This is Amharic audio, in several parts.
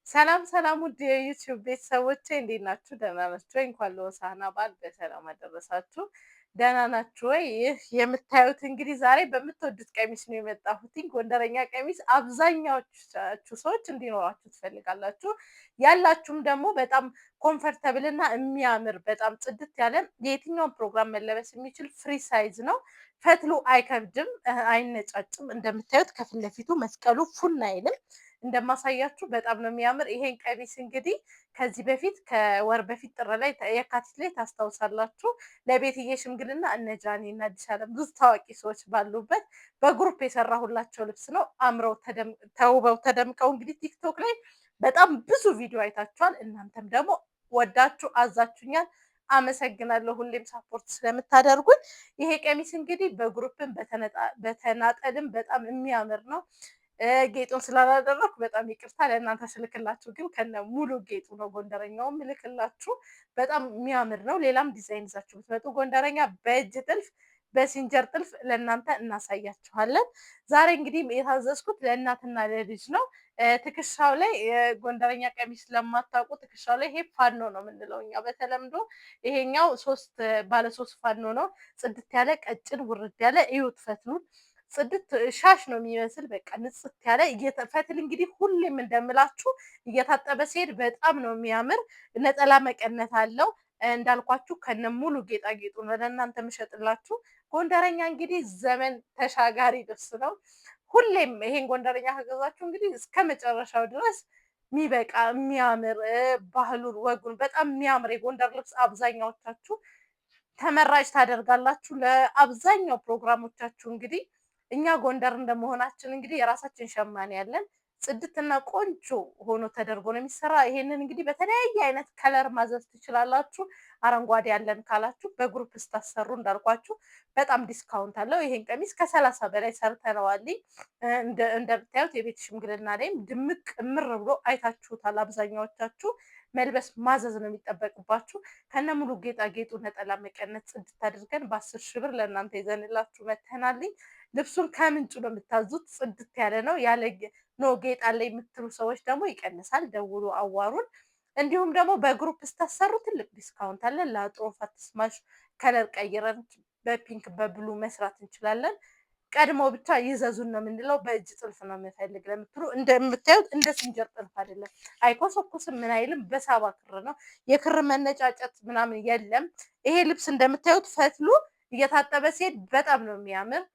ሰላም ሰላም ውድ የዩቲዩብ ቤተሰቦቼ እንዴት ናችሁ? ደህና ናችሁ ወይ? እንኳን ለሆሳዕና በዓል በሰላም አደረሳችሁ። ደህና ናችሁ ወይ? ይህ የምታዩት እንግዲህ ዛሬ በምትወዱት ቀሚስ ነው የመጣሁትኝ። ጎንደረኛ ቀሚስ አብዛኛዎቻችሁ ሰዎች እንዲኖራችሁ ትፈልጋላችሁ። ያላችሁም ደግሞ በጣም ኮምፈርተብል እና የሚያምር በጣም ጽድት ያለ የየትኛውን ፕሮግራም መለበስ የሚችል ፍሪ ሳይዝ ነው። ፈትሉ አይከብድም፣ አይነጫጭም። እንደምታዩት ከፊት ለፊቱ መስቀሉ ፉል አይልም። እንደማሳያችሁ በጣም ነው የሚያምር። ይሄን ቀሚስ እንግዲህ ከዚህ በፊት ከወር በፊት ጥር ላይ የካቲት ላይ ታስታውሳላችሁ ለቤትዬ ሽምግልና እነ ጃኒ እና አዲስ አለም ብዙ ታዋቂ ሰዎች ባሉበት በግሩፕ የሰራሁላቸው ልብስ ነው። አምረው ተውበው ተደምቀው እንግዲህ ቲክቶክ ላይ በጣም ብዙ ቪዲዮ አይታችኋል። እናንተም ደግሞ ወዳችሁ አዛችሁኛል። አመሰግናለሁ ሁሌም ሳፖርት ስለምታደርጉኝ። ይሄ ቀሚስ እንግዲህ በግሩፕም በተናጠልም በጣም የሚያምር ነው። ጌጡን ስላላደረኩ በጣም ይቅርታ። ለእናንተ ስልክላችሁ ግን ከነ ሙሉ ጌጡ ነው ጎንደረኛውም ልክላችሁ። በጣም የሚያምር ነው። ሌላም ዲዛይን ይዛችሁ ብትመጡ ጎንደረኛ በእጅ ጥልፍ በሲንጀር ጥልፍ ለእናንተ እናሳያችኋለን። ዛሬ እንግዲህ የታዘዝኩት ለእናትና ለልጅ ነው። ትከሻው ላይ የጎንደረኛ ቀሚስ ለማታውቁ ትከሻው ላይ ይሄ ፋኖ ነው የምንለው እኛ በተለምዶ። ይሄኛው ባለ ሶስት ፋኖ ነው። ጽድት ያለ ቀጭን ውርድ ያለ እዩት ፈትሉን ጽድት ሻሽ ነው የሚመስል በቃ ንጽት ያለ ፈትል እንግዲህ ሁሌም እንደምላችሁ እየታጠበ ሲሄድ በጣም ነው የሚያምር። ነጠላ መቀነት አለው እንዳልኳችሁ ከነ ሙሉ ጌጣጌጡ ነው ለእናንተ የምሸጥላችሁ። ጎንደረኛ እንግዲህ ዘመን ተሻጋሪ ልብስ ነው። ሁሌም ይሄን ጎንደረኛ ከገዛችሁ እንግዲህ እስከ መጨረሻው ድረስ የሚበቃ የሚያምር ባህሉን ወጉን በጣም የሚያምር የጎንደር ልብስ አብዛኛዎቻችሁ ተመራጭ ታደርጋላችሁ ለአብዛኛው ፕሮግራሞቻችሁ። እንግዲህ እኛ ጎንደር እንደመሆናችን እንግዲህ የራሳችን ሸማኔ ያለን ጽድትና ቆንጆ ሆኖ ተደርጎ ነው የሚሰራ። ይሄንን እንግዲህ በተለያየ አይነት ከለር ማዘዝ ትችላላችሁ። አረንጓዴ ያለን ካላችሁ በግሩፕ ስታሰሩ እንዳልኳችሁ በጣም ዲስካውንት አለው። ይሄን ቀሚስ ከ30 በላይ ሰርተነዋል። እንደምታዩት የቤት ሽምግልና ላይም ድምቅ እምር ብሎ አይታችሁታል። አብዛኛዎቻችሁ መልበስ ማዘዝ ነው የሚጠበቅባችሁ። ከነ ሙሉ ጌጣጌጡ ነጠላ መቀነት ጽድት አድርገን በ10 ሺህ ብር ለእናንተ ይዘንላችሁ መተናልኝ። ልብሱን ከምንጩ ነው የምታዙት። ጽድት ያለ ነው። ያለ ጌጥ አለ የምትሉ ሰዎች ደግሞ ይቀንሳል፣ ደውሉ አዋሩን። እንዲሁም ደግሞ በግሩፕ ስታሰሩ ትልቅ ዲስካውንት አለ። ለአጥሮፍ አትስማሽ ከለር ቀይረን በፒንክ በብሉ መስራት እንችላለን። ቀድሞ ብቻ ይዘዙን ነው የምንለው። በእጅ ጥልፍ ነው የምፈልግ ለምትሉ እንደምታዩት እንደ ሲንጀር ጥልፍ አይደለም፣ አይኮሰኩስም፣ ምን አይልም። በሳባ ክር ነው። የክር መነጫጨት ምናምን የለም። ይሄ ልብስ እንደምታዩት ፈትሉ እየታጠበ ሲሄድ በጣም ነው የሚያምር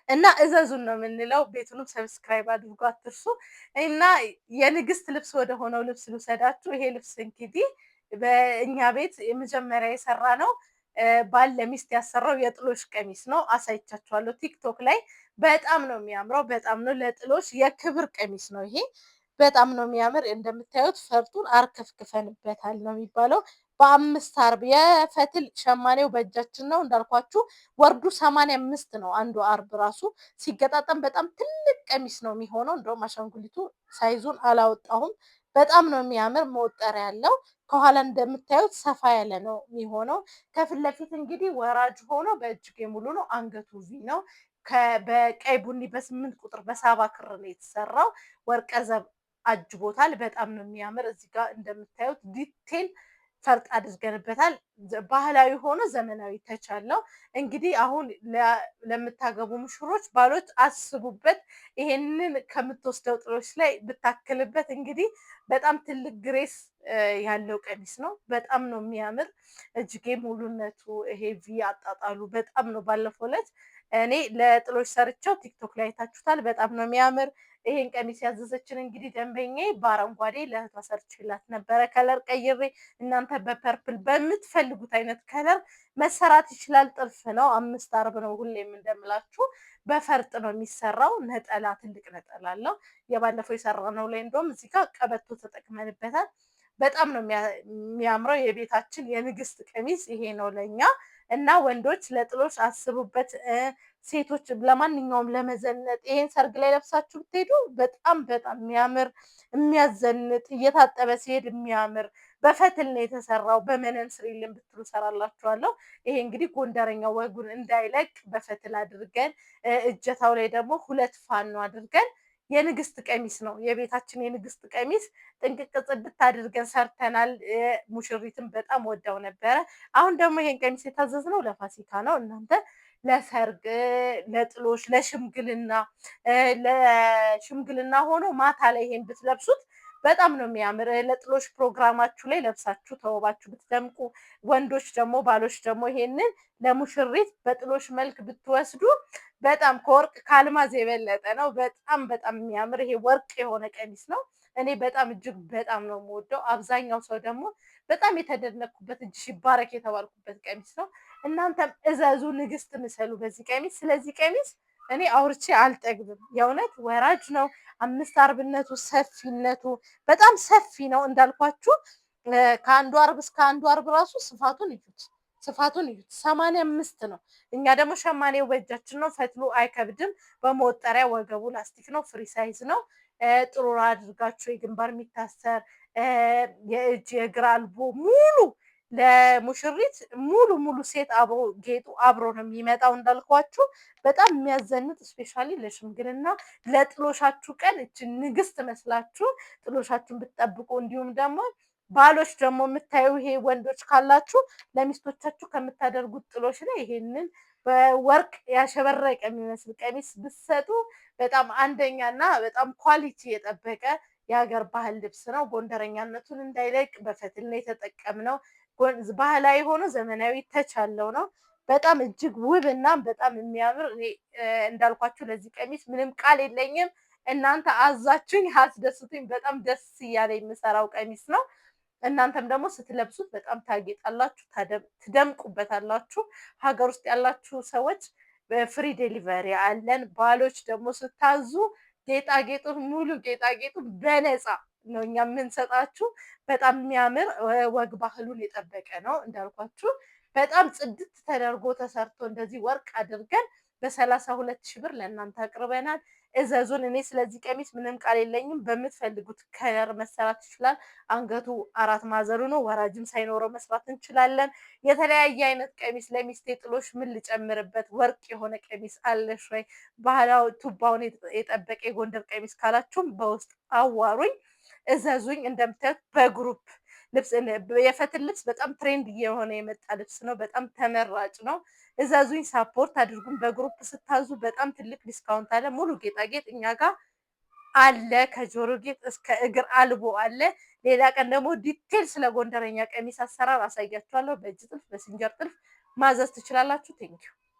እና እዘዙን ነው የምንለው። ቤቱንም ሰብስክራይብ አድርጎ አትርሱ። እና የንግስት ልብስ ወደ ሆነው ልብስ ልውሰዳችሁ። ይሄ ልብስ እንግዲህ በእኛ ቤት የመጀመሪያ የሰራ ነው ባል ለሚስት ያሰራው የጥሎሽ ቀሚስ ነው። አሳይቻችኋለሁ ቲክቶክ ላይ። በጣም ነው የሚያምረው። በጣም ነው ለጥሎሽ የክብር ቀሚስ ነው ይሄ። በጣም ነው የሚያምር። እንደምታዩት ፈርጡን አርከፍክፈንበታል ነው የሚባለው። በ5 አርብ የፈትል ሸማኔው በእጃችን ነው እንዳልኳችሁ። ወርዱ 85 ነው። አንዱ አርብ ራሱ ሲገጣጠም በጣም ትልቅ ቀሚስ ነው የሚሆነው። እንደውም አሻንጉሊቱ ሳይዙን አላወጣሁም። በጣም ነው የሚያምር። መወጠሪያ ያለው ከኋላ እንደምታዩት ሰፋ ያለ ነው የሚሆነው። ከፊት ለፊት እንግዲህ ወራጅ ሆኖ በእጅጌ ሙሉ ነው። አንገቱ ቪ ነው። በቀይ ቡኒ በ8 ቁጥር በሳባ ክር ነው የተሰራው። ወርቀ ዘብ አጅቦታል። በጣም ነው የሚያምር። እዚህ ጋር እንደምታዩት ዲቴል ፈርጥ አድርገንበታል። ባህላዊ ሆኖ ዘመናዊ ተቻለው። እንግዲህ አሁን ለምታገቡ ሙሽሮች ባሎች አስቡበት። ይሄንን ከምትወስደው ጥሎች ላይ ብታክልበት እንግዲህ በጣም ትልቅ ግሬስ ያለው ቀሚስ ነው። በጣም ነው የሚያምር። እጅጌ ሙሉነቱ ይሄ ቪ አጣጣሉ በጣም ነው። ባለፈው ዕለት እኔ ለጥሎች ሰርቸው ቲክቶክ ላይ አይታችሁታል። በጣም ነው የሚያምር። ይሄን ቀሚስ ያዘዘችን እንግዲህ ደንበኛዬ በአረንጓዴ ለእህቷ ሰርችላት ነበረ ከለር ቀይሬ። እናንተ በፐርፕል በምትፈልጉት አይነት ከለር መሰራት ይችላል። ጥልፍ ነው። 5 አርብ ነው። ሁሌም እንደምላችሁ በፈርጥ ነው የሚሰራው። ነጠላ ትልቅ ነጠላ አለው። የባለፈው የሰራነው ላይ እንደውም እዚህ ጋር ቀበቶ ተጠቅመንበታል። በጣም ነው የሚያምረው። የቤታችን የንግስት ቀሚስ ይሄ ነው ለኛ። እና ወንዶች ለጥሎሽ አስቡበት። ሴቶች ለማንኛውም ለመዘነጥ ይሄን ሰርግ ላይ ለብሳችሁ ብትሄዱ በጣም በጣም የሚያምር የሚያዘንጥ እየታጠበ ሲሄድ የሚያምር በፈትል ነው የተሰራው። በመነን ስሪልን ብትሉ ሰራላችኋለሁ። ይሄ እንግዲህ ጎንደረኛው ወጉን እንዳይለቅ በፈትል አድርገን እጀታው ላይ ደግሞ 2 ፋኖ አድርገን የንግስት ቀሚስ ነው። የቤታችን የንግስት ቀሚስ ጥንቅቅ ጽድት አድርገን ሰርተናል። ሙሽሪትን በጣም ወዳው ነበረ። አሁን ደግሞ ይሄን ቀሚስ የታዘዝነው ለፋሲካ ነው። እናንተ ለሰርግ፣ ለጥሎሽ፣ ለሽምግልና ሆኖ ማታ ላይ ይሄን ብትለብሱት በጣም ነው የሚያምር። ለጥሎሽ ፕሮግራማችሁ ላይ ለብሳችሁ ተውባችሁ ብትደምቁ፣ ወንዶች ደግሞ ባሎች ደግሞ ይሄንን ለሙሽሪት በጥሎሽ መልክ ብትወስዱ በጣም ከወርቅ ከአልማዝ የበለጠ ነው። በጣም በጣም የሚያምር ይሄ ወርቅ የሆነ ቀሚስ ነው። እኔ በጣም እጅግ በጣም ነው የምወደው። አብዛኛው ሰው ደግሞ በጣም የተደነኩበት እጅሽ ይባረክ የተባልኩበት ቀሚስ ነው። እናንተም እዘዙ፣ ንግስት ምሰሉ በዚህ ቀሚስ። ስለዚህ ቀሚስ እኔ አውርቼ አልጠግብም። የእውነት ወራጅ ነው። 5 አርብነቱ ሰፊነቱ በጣም ሰፊ ነው እንዳልኳችሁ። ከአንዱ አርብ እስከ አንዱ አርብ ራሱ ስፋቱን እዩት። 85 ነው። እኛ ደግሞ ሸማኔው በእጃችን ነው። ፈትሉ አይከብድም። በመወጠሪያ ወገቡ ላስቲክ ነው። ፍሪ ሳይዝ ነው። ጥሩ አድርጋችሁ የግንባር የሚታሰር የእጅ የእግር አልቦ ሙሉ ለሙሽሪት ሙሉ ሴት አብሮ ጌጡ አብሮ ነው የሚመጣው። እንዳልኳችሁ በጣም የሚያዘንጥ ስፔሻሊ ለሽምግልና ለጥሎሻችሁ ቀን እችን ንግስት መስላችሁ ጥሎሻችሁን ብትጠብቁ፣ እንዲሁም ደግሞ ባሎች ደግሞ የምታዩ ይሄ ወንዶች ካላችሁ ለሚስቶቻችሁ ከምታደርጉት ጥሎሽ ላይ ይሄንን በወርቅ ያሸበረቀ የሚመስል ቀሚስ ብትሰጡ በጣም አንደኛና በጣም ኳሊቲ የጠበቀ የሀገር ባህል ልብስ ነው። ጎንደረኛነቱን እንዳይለቅ በፈትል ነው የተጠቀምነው። ባህላዊ ሆኖ ዘመናዊ ተች ያለው ነው። በጣም እጅግ ውብ እና በጣም የሚያምር እንዳልኳችሁ ለዚህ ቀሚስ ምንም ቃል የለኝም። እናንተ አዛችሁኝ አስደስቱኝ። በጣም ደስ እያለ የምሰራው ቀሚስ ነው። እናንተም ደግሞ ስትለብሱት በጣም ታጌጣላችሁ፣ ትደምቁበታላችሁ። ሀገር ውስጥ ያላችሁ ሰዎች ፍሪ ዴሊቨሪ አለን። ባሎች ደግሞ ስታዙ ጌጣጌጡን ሙሉ ጌጣጌጡን በነፃ ነው እኛ የምንሰጣችሁ። በጣም የሚያምር ወግ ባህሉን የጠበቀ ነው። እንዳልኳችሁ በጣም ጽድት ተደርጎ ተሰርቶ እንደዚህ ወርቅ አድርገን በ32,000 ብር ለእናንተ አቅርበናል። እዘዙን። እኔ ስለዚህ ቀሚስ ምንም ቃል የለኝም። በምትፈልጉት ከለር መሰራት ይችላል። አንገቱ 4 ማዕዘኑ ነው። ወራጅም ሳይኖረው መስራት እንችላለን። የተለያየ አይነት ቀሚስ ለሚስቴ ጥሎሽ ምን ልጨምርበት፣ ወርቅ የሆነ ቀሚስ አለሽ ወይ፣ ባህላዊ ቱባውን የጠበቀ የጎንደር ቀሚስ ካላችሁም በውስጥ አዋሩኝ፣ እዘዙኝ። እንደምታዩት በግሩፕ ልብስ የፈትል ልብስ በጣም ትሬንድ እየሆነ የመጣ ልብስ ነው። በጣም ተመራጭ ነው። እዘዙኝ፣ ሳፖርት አድርጉን። በግሩፕ ስታዙ በጣም ትልቅ ዲስካውንት አለ። ሙሉ ጌጣጌጥ እኛ ጋር አለ። ከጆሮ ጌጥ እስከ እግር አልቦ አለ። ሌላ ቀን ደግሞ ዲቴል ስለ ጎንደረኛ ቀሚስ አሰራር አሳያችኋለሁ። በእጅ ጥልፍ፣ በሲንጀር ጥልፍ ማዘዝ ትችላላችሁ። ቴንኪው